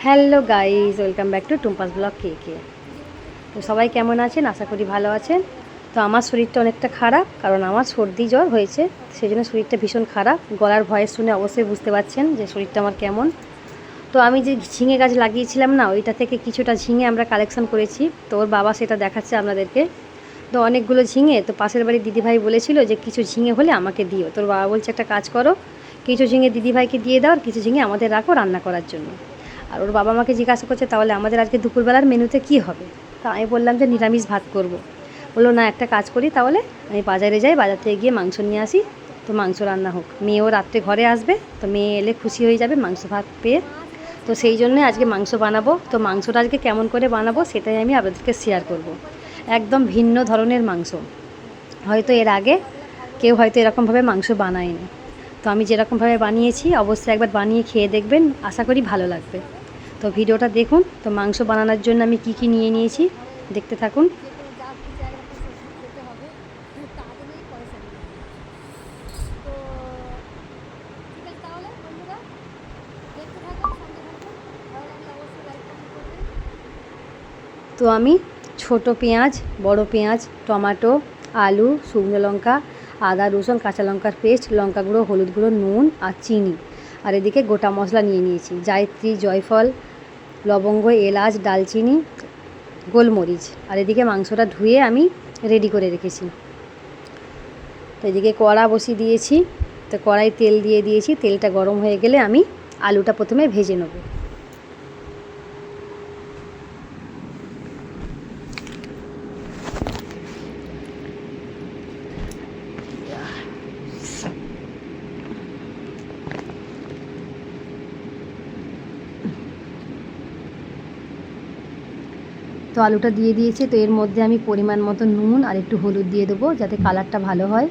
Hello guys, welcome back to Tumpa's blog কে। তো সবাই কেমন আছেন? আশা করি ভালো আছেন। তো আমার শরীরটা অনেকটা খারাপ, কারণ আমার সর্দি জ্বর হয়েছে, সেই জন্য শরীরটা ভীষণ খারাপ। গলার ভয়েস শুনে অবশ্যই বুঝতে পারছেন যে শরীরটা আমার কেমন। তো আমি যে ঝিঙে গাছ লাগিয়েছিলাম না, ওইটা থেকে কিছুটা ঝিঙে আমরা কালেকশন করেছি। তো ওর বাবা সেটা দেখাচ্ছে আপনাদেরকে। তো অনেকগুলো ঝিঙে, তো পাশের বাড়ির দিদিভাই বলেছিল যে কিছু ঝিঙে হলে আমাকে দিও। তোর বাবা বলছে একটা কাজ করো, কিছু ঝিঙে দিদিভাইকে দিয়ে দাও আর কিছু ঝিঙে আমাদের রাখো রান্না করার জন্য। আর ওর বাবা আমাকে জিজ্ঞাসা করছে তাহলে আমাদের আজকে দুপুরবেলার মেনুতে কী হবে। তা আমি বললাম যে নিরামিষ ভাত করব। বললো না, একটা কাজ করি, তাহলে আমি বাজারে যাই, বাজার থেকে গিয়ে মাংস নিয়ে আসি, তো মাংস রান্না হোক। মেয়েও রাত্রে ঘরে আসবে, তো মেয়ে এলে খুশি হয়ে যাবে মাংস ভাত পেয়ে। তো সেই জন্যে আজকে মাংস বানাবো। তো মাংসটা আজকে কেমন করে বানাবো সেটাই আমি আপনাদেরকে শেয়ার করব। একদম ভিন্ন ধরনের মাংস, হয়তো এর আগে কেউ হয়তো এরকমভাবে মাংস বানায়নি। তো আমি যেরকমভাবে বানিয়েছি অবশ্যই একবার বানিয়ে খেয়ে দেখবেন, আশা করি ভালো লাগবে। তো ভিডিওটা দেখুন। তো মাংস বানানোর জন্য আমি কি কি নিয়ে নিয়েছি দেখতে থাকুন। তো আমি ছোট পেঁয়াজ, বড় পেঁয়াজ, টমেটো, আলু, শুকনো লঙ্কা, আদা রসুন কাঁচা লঙ্কার পেস্ট, লঙ্কা গুঁড়ো, হলুদ গুঁড়ো, নুন আর চিনি, আর এদিকে গোটা মশলা নিয়ে নিয়েছি, জায়ত্রী, জয়ফল, লবঙ্গ, এলাচ, দালচিনি, গোলমরিচ। আর এদিকে মাংসটা ধুয়ে আমি রেডি করে রেখেছি। তো এদিকে কড়া বসিয়ে দিয়েছি। তো কড়াই তেল দিয়ে দিয়েছি, তেলটা গরম হয়ে গেলে আমি আলুটা প্রথমে ভেজে নেব। তো আলুটা দিয়ে দিয়েছি। তো এর মধ্যে আমি পরিমাণ মতো নুন আর একটু হলুদ দিয়ে দেবো, যাতে কালারটা ভালো হয়।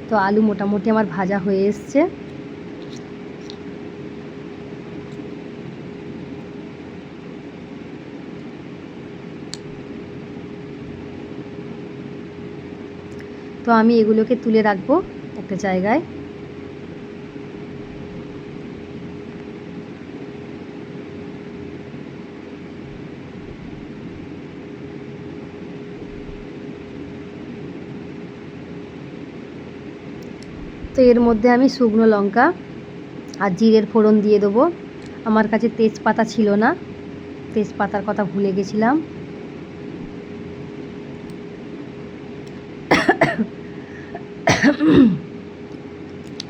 তো আলু মোটামুটি আমার ভাজা হয়ে এসছে। তো আমি এগুলোকে তুলে রাখবো একটা জায়গায়। তো এর মধ্যে আমি শুকনো লঙ্কা আর জিরের ফোড়ন দিয়ে দেবো। আমার কাছে তেজপাতা ছিল না, তেজপাতার কথা ভুলে গেছিলাম।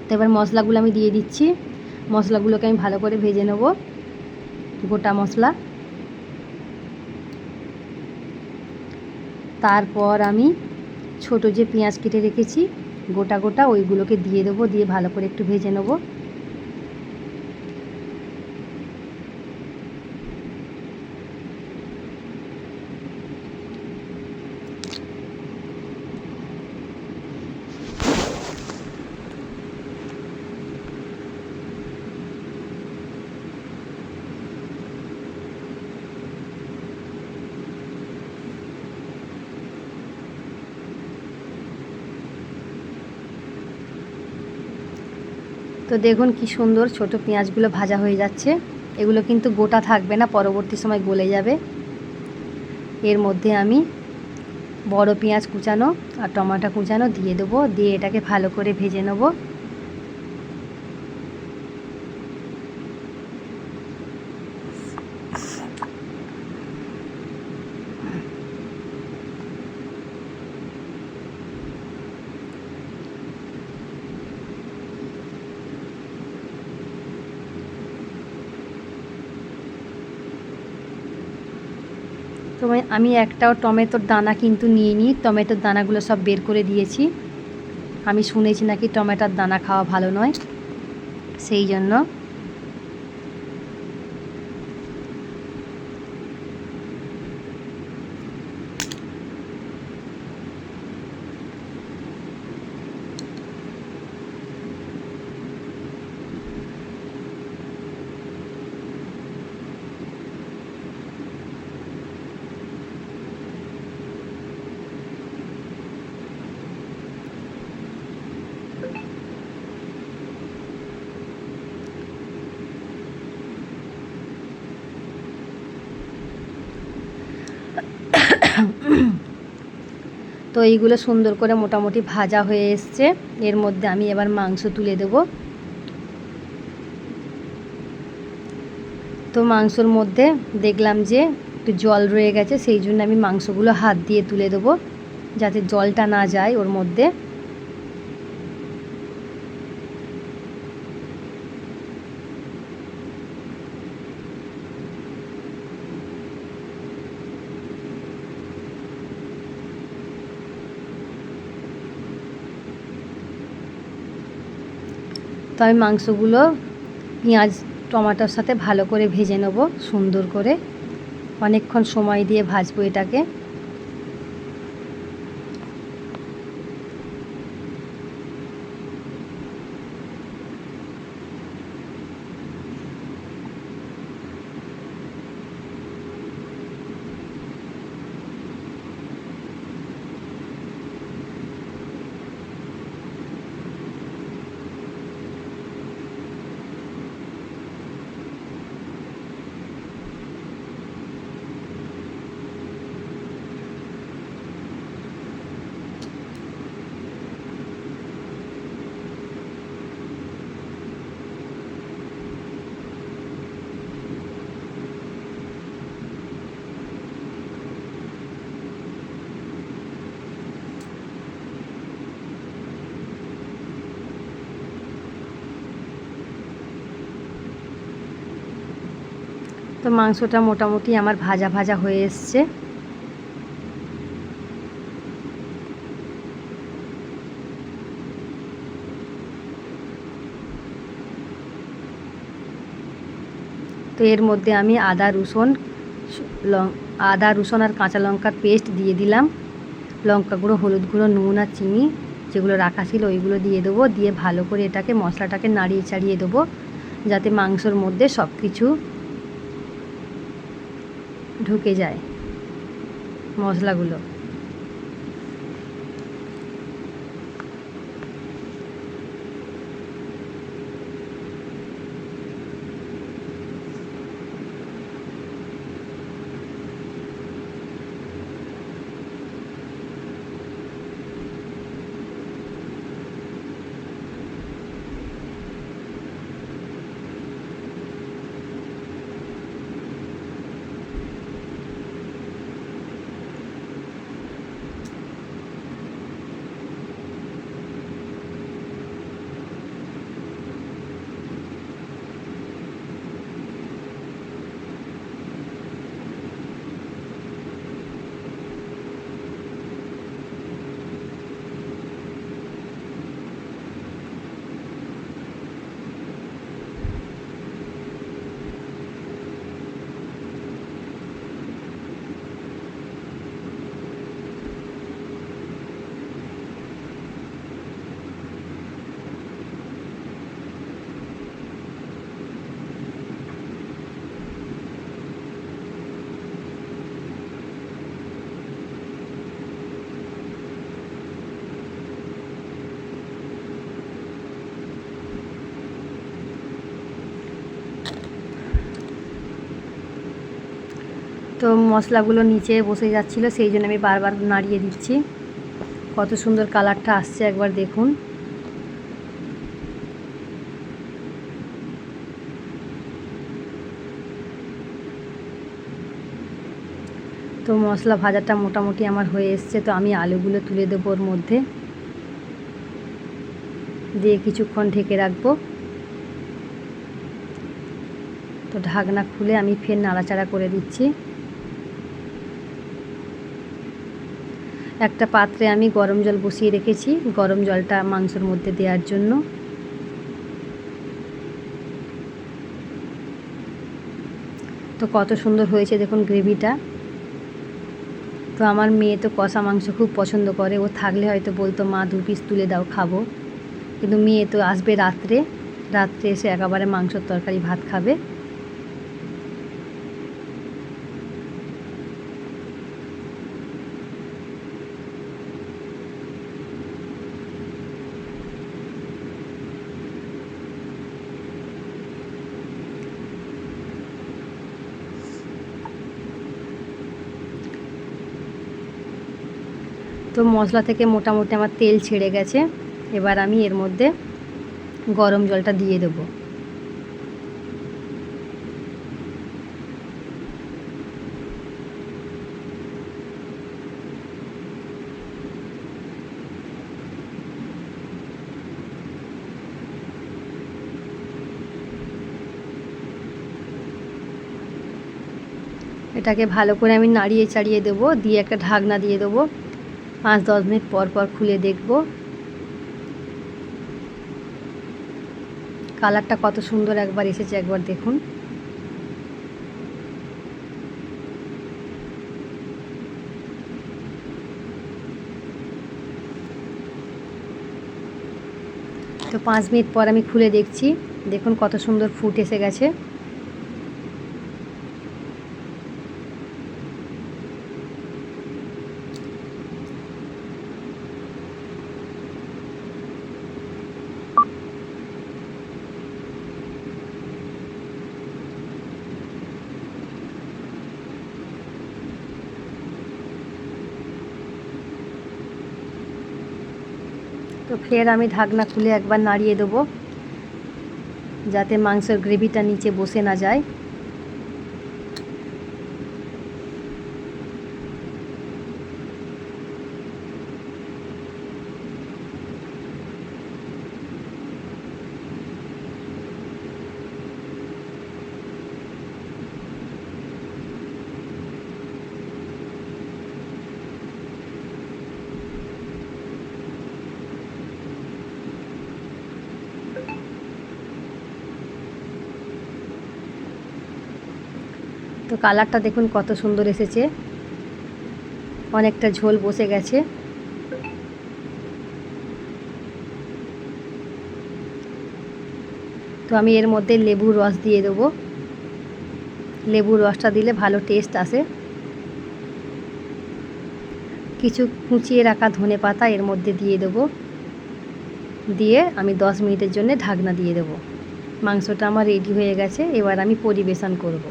তো এবার মশলাগুলো আমি দিয়ে দিচ্ছি। মশলাগুলোকে আমি ভালো করে ভেজে নেব, গোটা মশলা। তারপর আমি ছোট যে পেঁয়াজ কেটে রেখেছি গোটা গোটা, ওইগুলোকে দিয়ে দেবো, দিয়ে ভালো করে একটু ভেজে নেব। তো দেখুন কি সুন্দর ছোট পেঁয়াজগুলো ভাজা হয়ে যাচ্ছে। এগুলো কিন্তু গোটা থাকবে না, পরবর্তী সময় গলে যাবে। এর মধ্যে আমি বড় পেঁয়াজ কুচানো আর টমেটো কুচানো দিয়ে দেবো, দিয়ে এটাকে ভালো করে ভেজে নেব। তো আমি একটাও টমেটোর দানা কিন্তু নিইনি, টমেটোর দানাগুলো সব বের করে দিয়েছি। আমি শুনেছি নাকি টমেটোর দানা খাওয়া ভালো নয়, সেই জন্য। তো এইগুলো সুন্দর করে মোটামুটি ভাজা হয়ে এসছে। এর মধ্যে আমি এবার মাংস তুলে দেব। তো মাংসর মধ্যে দেখলাম যে একটু জল রয়ে গেছে, সেই জন্য আমি মাংসগুলো হাত দিয়ে তুলে দেবো যাতে জলটা না যায় ওর মধ্যে। তো আমি মাংসগুলো পেঁয়াজ টমেটোর সাথে ভালো করে ভেজে নেব সুন্দর করে, অনেকক্ষণ সময় দিয়ে ভাজবো এটাকে। তো মাংসটা মোটামুটি আমার ভাজা ভাজা হয়ে এসছে। তো এর মধ্যে আমি আদা রসুন আর কাঁচা লঙ্কার পেস্ট দিয়ে দিলাম, লঙ্কা গুঁড়ো, হলুদ গুঁড়ো, নুন আর চিনি যেগুলো রাখা ছিল ওইগুলো দিয়ে দেবো। দিয়ে ভালো করে এটাকে মশলাটাকে নাড়িয়ে চাড়িয়ে দেবো যাতে মাংসর মধ্যে সব কিছু ঢুকে যায় মশলাগুলো। তো মশলাগুলো নিচে বসে যাচ্ছিলো, সেই জন্য আমি বারবার নাড়িয়ে দিচ্ছি। কত সুন্দর কালারটা আসছে একবার দেখুন। তো মশলা ভাজাটা মোটামুটি আমার হয়ে এসছে। তো আমি আলুগুলো তুলে দেবো ওর মধ্যে, দিয়ে কিছুক্ষণ ঢেকে রাখবো। তো ঢাকনা খুলে আমি ফের নাড়াচাড়া করে দিচ্ছি। একটা পাত্রে আমি গরম জল বসিয়ে রেখেছি, গরম জলটা মাংসের মধ্যে দেওয়ার জন্য। তো কত সুন্দর হয়েছে দেখুন গ্রেভিটা। তো আমার মেয়ে তো কষা মাংস খুব পছন্দ করে, ও থাকলে হয়তো বলতো মা 2 পিস তুলে দাও খাবো, কিন্তু মেয়ে তো আসবে রাত্রে এসে একেবারে মাংসর তরকারি ভাত খাবে। তো মশলা থেকে মোটামুটি আমার তেল ছেড়ে গেছে। এবার আমি এর মধ্যে গরম জলটা দিয়ে দেবো। এটাকে ভালো করে আমি নাড়িয়ে চাড়িয়ে দেবো, দিয়ে একটা ঢাকনা দিয়ে দেবো। 5-10 মিনিট পর পর খুলে দেখব কালারটা কত সুন্দর একবার এসেছে, একবার দেখুন। তো 5 মিনিট পর আমি খুলে দেখছি, দেখুন কত সুন্দর ফুট এসে গেছে। তো ফের আমি ঢাকনা খুলে একবার নাড়িয়ে দেবো, যাতে মাংসের গ্রেভিটা নিচে বসে না যায়। তো কালারটা দেখুন কত সুন্দর এসেছে, অনেকটা ঝোল বসে গেছে। তো আমি এর মধ্যে লেবুর রস দিয়ে দেবো। লেবুর রসটা দিলে ভালো টেস্ট আসে। কিছু কুচিয়ে রাখা ধনেপাতা এর মধ্যে দিয়ে দেবো, দিয়ে আমি 10 মিনিটের জন্য ঢাকনা দিয়ে দেবো। মাংসটা আমার রেডি হয়ে গেছে, এবার আমি পরিবেশন করব।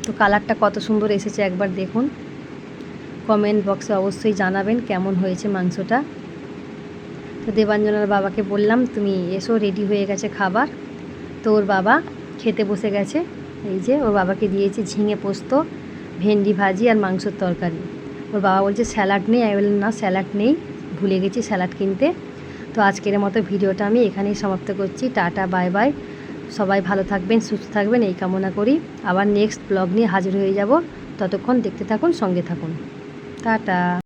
তো কালারটা কত সুন্দর এসেছে একবার দেখুন। কমেন্ট বক্সে অবশ্যই জানাবেন কেমন হয়েছে মাংসটা। তো দেবাঞ্জনার বাবাকে বললাম তুমি এসো, রেডি হয়ে গেছে খাবার। তো ওর বাবা খেতে বসে গেছে। এই যে ওর বাবাকে দিয়েছি ঝিঙে পোস্ত, ভেন্ডি ভাজি আর মাংসের তরকারি। ওর বাবা বলছে স্যালাড নেই, আমি বললাম না স্যালাড নেই, ভুলে গেছি স্যালাড কিনতে। তো আজকের মতো ভিডিওটা আমি এখানেই সমাপ্ত করছি। Tata, bye bye. সবাই ভালো থাকবেন, সুস্থ থাকবেন এই কামনা করি। আবার নেক্সট ব্লগ নিয়ে হাজির হয়ে যাব। ততক্ষণ দেখতে থাকুন, সঙ্গে থাকুন। টাটা।